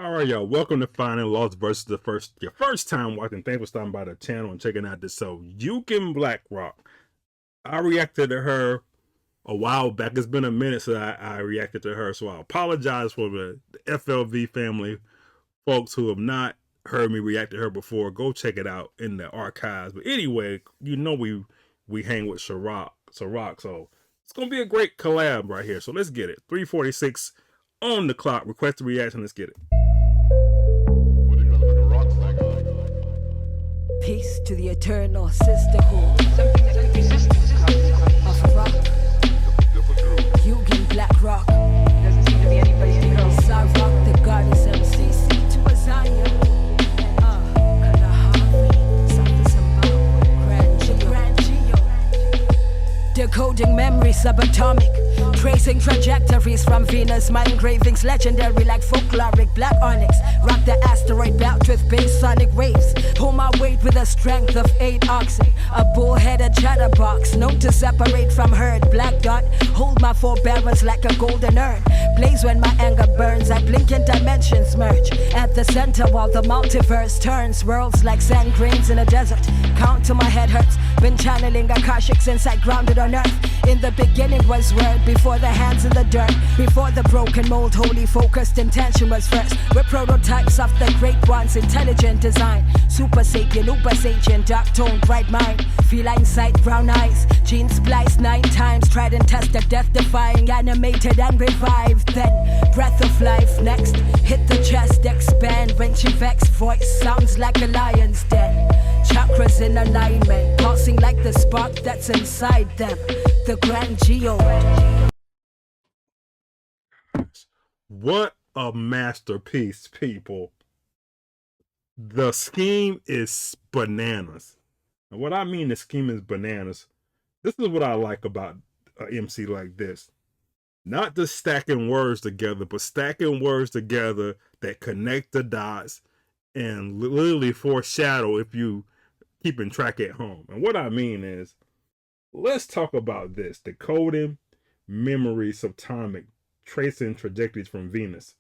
All right, y'all. Welcome to Finding Lost versus your first time watching. Thanks for stopping by the channel and checking out this. So, Yugen Blakrok. I reacted to her a while back. It's been a minute since I reacted to her, so I apologize for the FLV family folks who have not heard me react to her before. Go check it out in the archives. But anyway, you know we hang with Sa-Roc, so it's gonna be a great collab right here. So let's get it. 3:46 on the clock. Request a reaction. Let's get it. Peace to the eternal sisterhood of rock. Yugen Blakrok. Doesn't seem to be anybody's hero. Sa-Roc, the goddess MCC to a Zion. Grand Geode. Decoding memories subatomic. Tracing trajectories from Venus, my engravings legendary like folkloric black onyx. Rock the asteroid belt with bass sonic waves. Pull my weight with a strength of 8 oxen. A bull-headed chatterbox, known to separate from herd. Black dot, hold my 4 barrels like a golden urn. Blaze when my anger burns, I blink and dimensions merge. At the center while the multiverse turns, worlds like sand grains in a desert. Count till my head hurts. Been channeling Akashics inside, grounded on earth. In the beginning was word, before the hands in the dirt. Before the broken mold, wholly focused intention was first. We're prototypes of the great ones, intelligent design. Super sapien, uber sapien, dark tone, bright mind. Feline sight, brown eyes. Gene spliced 9 times, tried and tested, death defying. Animated and revived, then breath of life. Next, hit the chest, expand. When she vex, voice sounds like a lion's den. Chakras in alignment, pulsing like the spark that's inside them. The Grand Geode. What a masterpiece, people. The scheme is bananas. And what I mean the scheme is bananas, this is what I like about an MC like this. Not just stacking words together, but stacking words together that connect the dots and literally foreshadow if you keeping track at home. And what I mean is, let's talk about this. Decoding memories subatomic, tracing trajectories from Venus.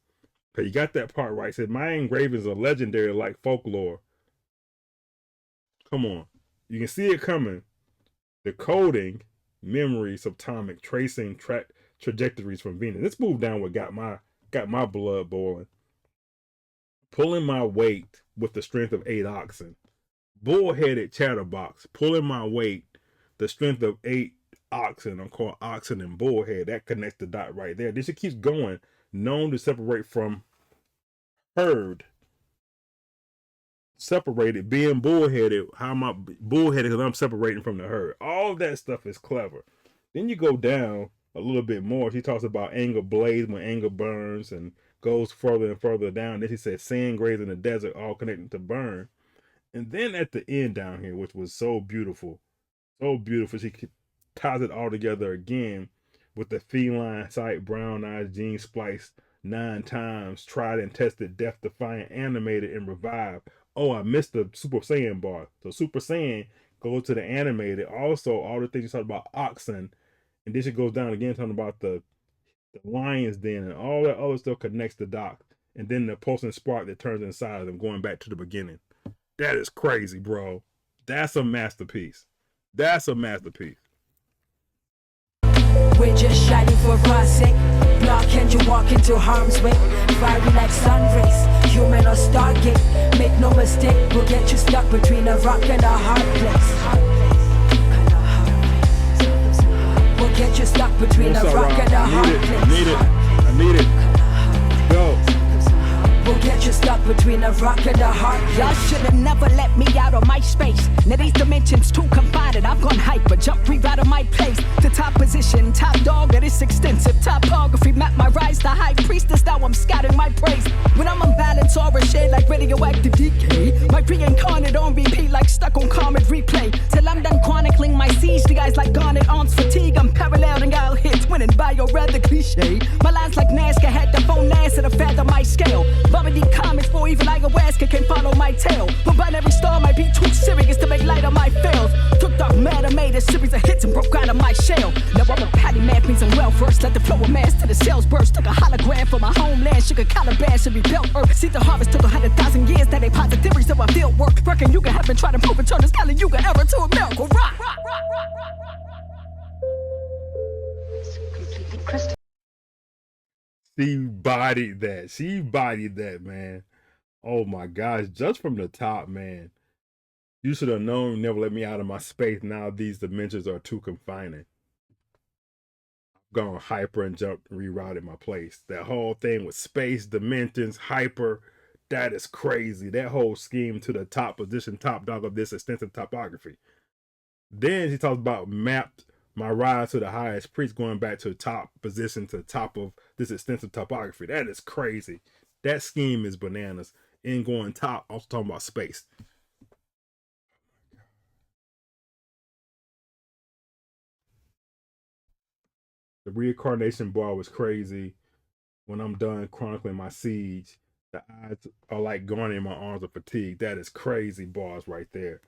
Okay, you got that part right. It said my engravings are legendary like folklore. Come on. You can see it coming. Decoding memories subatomic, tracing trajectories from Venus. Let's move down what got my blood boiling. Pulling my weight with the strength of 8 oxen. Bull-headed chatterbox, pulling my weight, the strength of 8 oxen. I'm called oxen and bullhead. That connects the dot right there. This keeps going. Known to separate from herd. Separated, being bullheaded. How am I bullheaded? Because I'm separating from the herd. All that stuff is clever. Then you go down a little bit more. She talks about anger blades when anger burns and goes further and further down. Then she said sand graves in the desert, all connected to burn. And then at the end down here, which was so beautiful, she ties it all together again with the feline sight, brown eyes, gene spliced 9 times, tried and tested, death defying, animated and revived. Oh, I missed the Super Saiyan bar. So Super Saiyan goes to the animated. Also, all the things you talked about oxen, and then she goes down again talking about the lion's den and all that other stuff connects the dot. And then the pulsing spark that turns inside of them, going back to the beginning. That is crazy, bro. That's a masterpiece. That's a masterpiece. We're just shining for our sake. Block and you walk into harm's way. Fiery like sun rays, human or stargate. Make no mistake, we'll get you stuck between a rock and a hard place. We'll get you stuck between a rock and a hard place. I need it. Go. We'll get you stuck between a rock and a hard place. Y'all should've never let me out of my space. Now these dimensions too confined. I've gone hyper, jump right out of my place. The top position, top dog of this extensive topography. Map my rise, the high priestess. Now I'm scouting my praise. When I'm unbalanced or a shade like radioactive decay. My reincarnate on repeat like stuck on comet replay. Till I'm done chronicling my siege. The guys like garnet arms fatigue. I'm paralleling, I'll hit 20 running by your rather cliche. My lines like NASCAR had the phone ass at a fathom my scale. Vomiting comments for even ayahuasca can follow my tail. But binary star might be too serious to make light of my fails. Took off mad, I made a series of hits and broke out of my shell. Now I'm a patty math means I'm well versed. Let the flow of mass to the sales burst. Took a hologram for my homeland. Sugar calabash should be built earth. See the harvest took 100,000 years. That they posit theories of our field work. Reckon you have been trying to prove and turn this Kali Yuga era to a miracle. Rock. She bodied that. She bodied that, man. Oh my gosh. Just from the top, man. You should have known, never let me out of my space. Now these dimensions are too confining. Gone hyper and jumped and rerouted my place. That whole thing with space, dimensions, hyper, that is crazy. That whole scheme to the top position, top dog of this extensive topography. Then he talks about mapped my rise to the highest priest, going back to the top position, to the top of this extensive topography. That is crazy. That scheme is bananas. And going top, also talking about space. The reincarnation bar was crazy. When I'm done chronicling my siege, the eyes are like gone in my arms of fatigue. That is crazy bars right there.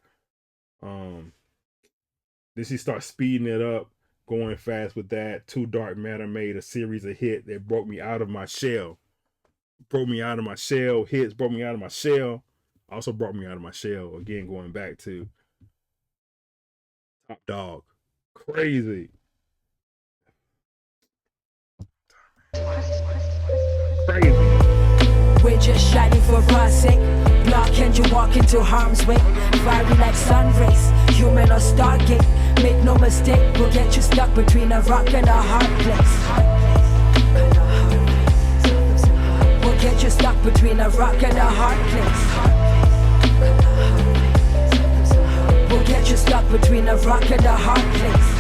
Then she starts speeding it up, going fast with that. Too Dark Matter made a series of hits that broke me out of my shell. Broke me out of my shell. Hits broke me out of my shell. Also brought me out of my shell. Again, going back to Top Dog. Crazy. Crazy. We're just shining for our sake. Block and you walk into harm's way. Fiery like sun rays, human or stargate. Make no mistake, we'll get you stuck between a rock and a hard place. We'll get you stuck between a rock and a hard place. We'll get you stuck between a rock and a hard place.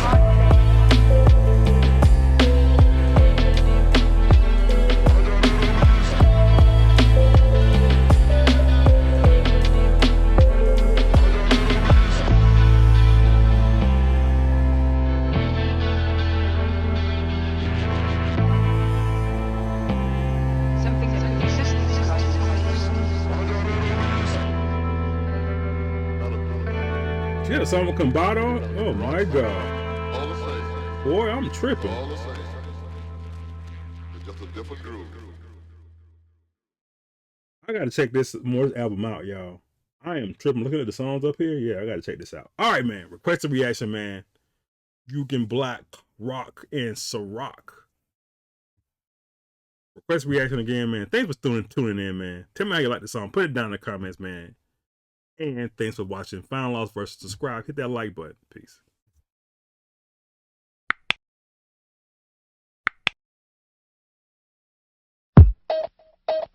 She had a song with Combado on? Oh my god. All the same. Boy, I'm tripping. All the same. It's just a different groove. I gotta check this more album out, y'all. I am tripping. Looking at the songs up here. Yeah, I gotta check this out. All right, man. Requested reaction, man. Yugen Blakrok and Sa-Roc. Request reaction again, man. Thanks for tuning in, man. Tell me how you like the song. Put it down in the comments, man. And thanks for watching. Final Loss versus subscribe. Hit that like button. Peace.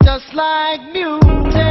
Just like music.